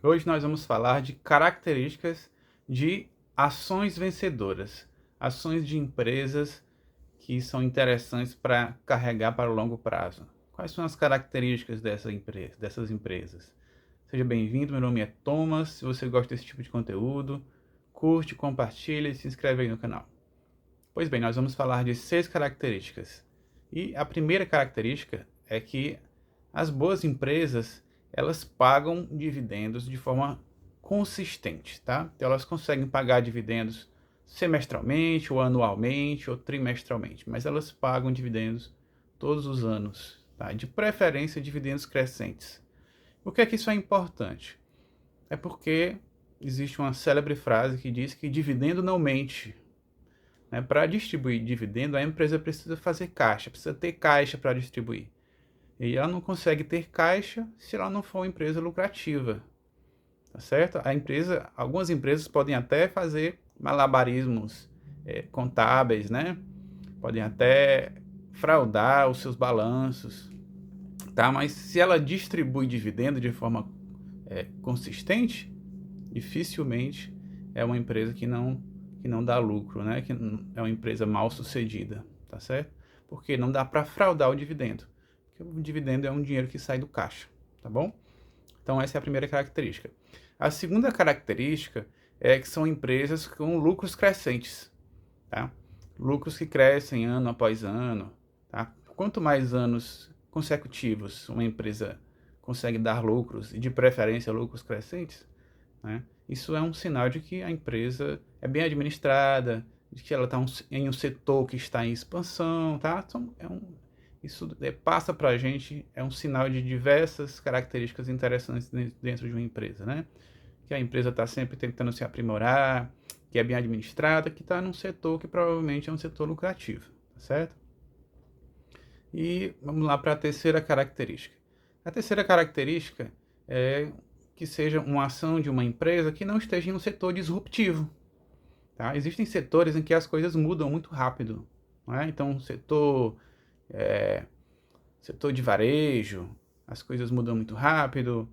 Hoje nós vamos falar de características de ações vencedoras, ações de empresas que são interessantes para carregar para o longo prazo. Quais são as características dessas empresas? Seja bem-vindo, meu nome é Thomas. Se você gosta desse tipo de conteúdo, curte, compartilha e se inscreve aí no canal. Pois bem, nós vamos falar de 6 características. E a primeira característica é que as boas empresas, elas pagam dividendos de forma consistente, tá? Então elas conseguem pagar dividendos semestralmente, ou anualmente, ou trimestralmente, mas elas pagam dividendos todos os anos, tá? De preferência, dividendos crescentes. Por que é que isso é importante? É porque existe uma célebre frase que diz que dividendo não mente. Né? Para distribuir dividendo, a empresa precisa fazer caixa, precisa ter caixa para distribuir. E ela não consegue ter caixa se ela não for uma empresa lucrativa, tá certo? Algumas empresas podem até fazer malabarismos contábeis, né? Podem até fraudar os seus balanços, tá? Mas se ela distribui dividendo de forma consistente, dificilmente é uma empresa que não dá lucro, né? Que é uma empresa mal sucedida, tá certo? Porque não dá para fraudar o dividendo. Porque o dividendo é um dinheiro que sai do caixa, tá bom? Então essa é a primeira característica. A segunda característica é que são empresas com lucros crescentes, tá? Lucros que crescem ano após ano, tá? Quanto mais anos consecutivos uma empresa consegue dar lucros, e de preferência lucros crescentes, né? Isso é um sinal de que a empresa é bem administrada, de que ela está em um setor que está em expansão, tá? Então, isso passa para a gente, é um sinal de diversas características interessantes dentro de uma empresa, né? Que a empresa está sempre tentando se aprimorar, que é bem administrada, que está num setor que provavelmente é um setor lucrativo, tá certo? E vamos lá para a terceira característica. A terceira característica é que seja uma ação de uma empresa que não esteja em um setor disruptivo. Tá? Existem setores em que as coisas mudam muito rápido. Não é? Então, setor de varejo, as coisas mudam muito rápido,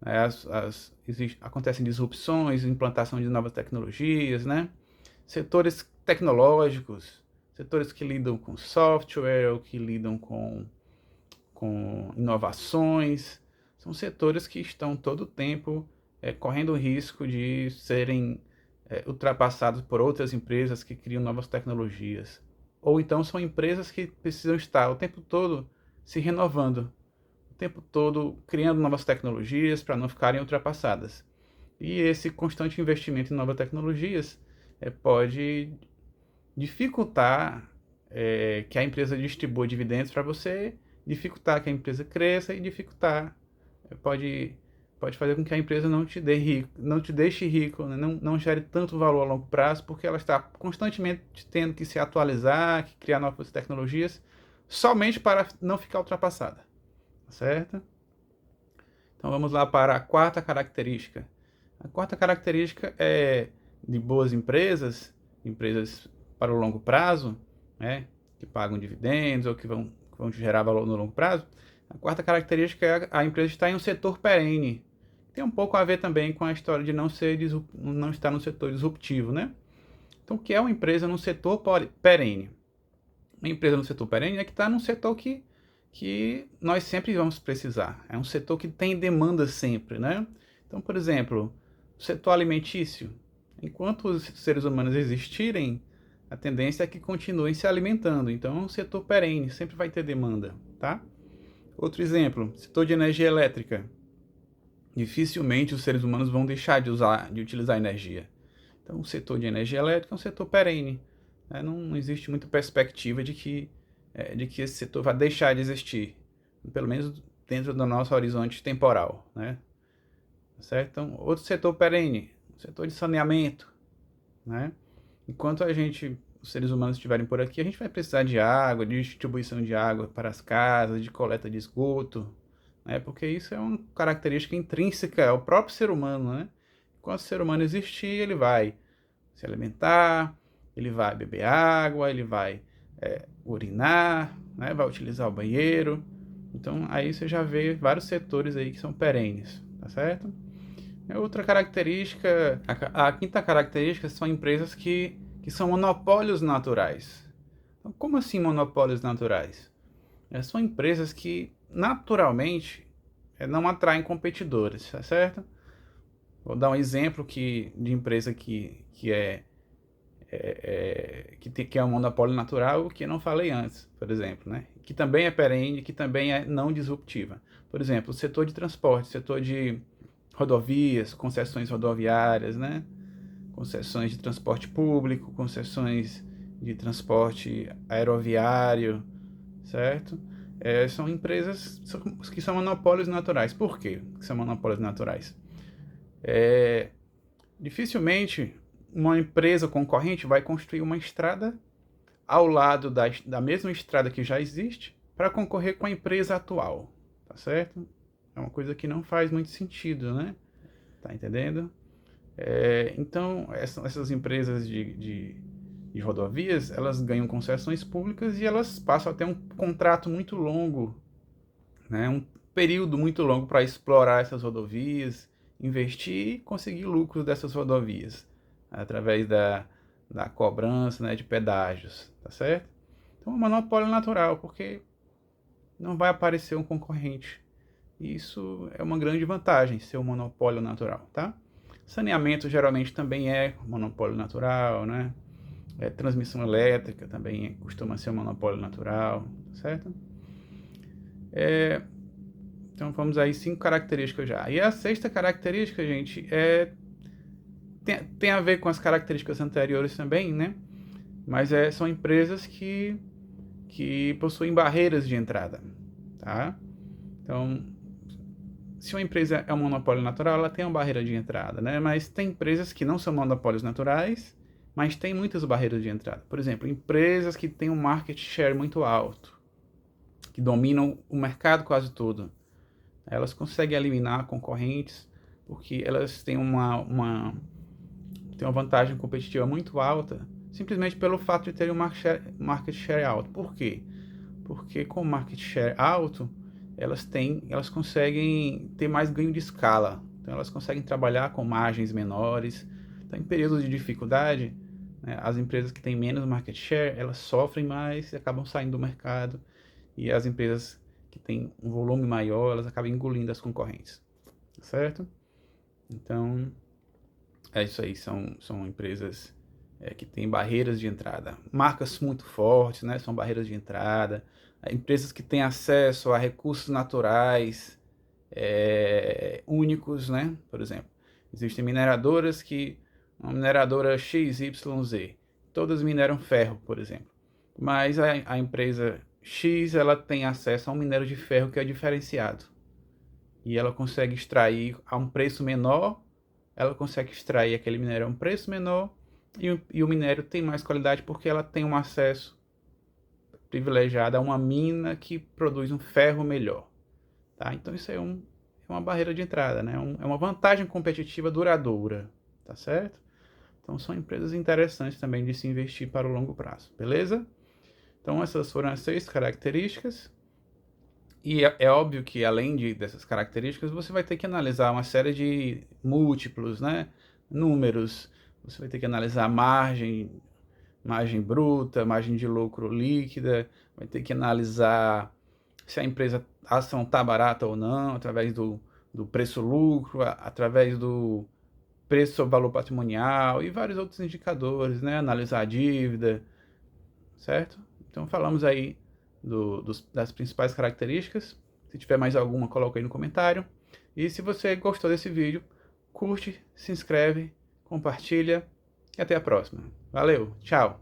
né? Acontecem disrupções, implantação de novas tecnologias, né? Setores tecnológicos, setores que lidam com software, ou que lidam com inovações, são setores que estão todo o tempo correndo o risco de serem ultrapassados por outras empresas que criam novas tecnologias. Ou então são empresas que precisam estar o tempo todo se renovando, o tempo todo criando novas tecnologias para não ficarem ultrapassadas. E esse constante investimento em novas tecnologias pode dificultar que a empresa distribua dividendos para você, dificultar que a empresa cresça e dificultar, pode, pode fazer com que a empresa não te deixe rico, né? Não gere tanto valor a longo prazo, porque ela está constantemente tendo que se atualizar, que criar novas tecnologias, somente para não ficar ultrapassada, certo? Então vamos lá para a quarta característica. A quarta característica é de boas empresas, empresas para o longo prazo, né, que pagam dividendos ou que vão gerar valor no longo prazo. A quarta característica é a empresa estar em um setor perene. Tem um pouco a ver também com a história de não estar no setor disruptivo, né? Então, o que é uma empresa no setor perene? Uma empresa no setor perene é que está num setor que nós sempre vamos precisar. É um setor que tem demanda sempre, né? Então, por exemplo, o setor alimentício. Enquanto os seres humanos existirem, a tendência é que continuem se alimentando. Então, é um setor perene, sempre vai ter demanda, tá? Outro exemplo, setor de energia elétrica. Dificilmente os seres humanos vão deixar de utilizar energia. Então, o setor de energia elétrica é um setor perene, né? Não existe muita perspectiva de que esse setor vai deixar de existir, pelo menos dentro do nosso horizonte temporal, né? Certo? Então, outro setor perene, o setor de saneamento, né? Enquanto os seres humanos estiverem por aqui, a gente vai precisar de água, de distribuição de água para as casas, de coleta de esgoto, né? Porque isso é uma característica intrínseca ao próprio ser humano, né? Enquanto o ser humano existir, ele vai se alimentar, ele vai beber água, ele vai urinar, né? Vai utilizar o banheiro. Então aí você já vê vários setores aí que são perenes, tá certo? Outra característica, a quinta característica são empresas que são monopólios naturais. Então, como assim monopólios naturais? São empresas que naturalmente não atraem competidores, tá certo? Vou dar um exemplo de empresa que é um monopólio natural que eu não falei antes, por exemplo, né? Que também é perene, que também é não disruptiva. Por exemplo, o setor de transporte, setor de rodovias, concessões rodoviárias, né? Concessões de transporte público, concessões de transporte aeroviário, certo? São empresas que são monopólios naturais. Por quê que são monopólios naturais? Dificilmente uma empresa concorrente vai construir uma estrada ao lado da mesma estrada que já existe para concorrer com a empresa atual, tá certo? É uma coisa que não faz muito sentido, né? Tá entendendo? Então, essas empresas de rodovias, elas ganham concessões públicas e elas passam a ter um contrato muito longo, né? Um período muito longo para explorar essas rodovias, investir e conseguir lucros dessas rodovias, através da cobrança, né, de pedágios, tá certo? Então, é um monopólio natural, porque não vai aparecer um concorrente. Isso é uma grande vantagem, ser um monopólio natural, tá? Saneamento geralmente também é monopólio natural, né? Transmissão elétrica também costuma ser um monopólio natural, certo? Então vamos aí 5 características já. E a sexta característica, gente, tem a ver com as características anteriores também, né? Mas são empresas que possuem barreiras de entrada, tá? Então, se uma empresa é um monopólio natural, ela tem uma barreira de entrada, né? Mas tem empresas que não são monopólios naturais, mas tem muitas barreiras de entrada. Por exemplo, empresas que têm um market share muito alto, que dominam o mercado quase todo. Elas conseguem eliminar concorrentes porque elas têm têm uma vantagem competitiva muito alta, simplesmente pelo fato de terem um market share alto. Por quê? Porque com o market share alto, elas conseguem ter mais ganho de escala. Então elas conseguem trabalhar com margens menores. Então, em períodos de dificuldade, né, as empresas que têm menos market share, elas sofrem mais e acabam saindo do mercado. E as empresas que têm um volume maior, elas acabam engolindo as concorrentes. Certo? Então, é isso aí. São empresas que têm barreiras de entrada. Marcas muito fortes, né? São barreiras de entrada. Empresas que têm acesso a recursos naturais únicos, né? Por exemplo, existem mineradoras uma mineradora XYZ, todas mineram ferro, por exemplo. Mas a empresa X, ela tem acesso a um minério de ferro que é diferenciado. E ela consegue extrair a um preço menor, ela consegue extrair aquele minério a um preço menor, e o minério tem mais qualidade porque ela tem um acesso privilegiado a uma mina que produz um ferro melhor. Tá? Então isso é uma barreira de entrada, né? É uma vantagem competitiva duradoura, tá certo? Então são empresas interessantes também de se investir para o longo prazo, beleza? Então essas foram as 6 características. E é óbvio que além dessas características, você vai ter que analisar uma série de múltiplos, né? Números, você vai ter que analisar margem bruta, margem de lucro líquida, vai ter que analisar se a ação está barata ou não, através do preço-lucro, através do preço sobre valor patrimonial e vários outros indicadores, né? Analisar a dívida, certo? Então falamos aí das principais características. Se tiver mais alguma, coloca aí no comentário. E se você gostou desse vídeo, curte, se inscreve, compartilha e até a próxima. Valeu, tchau!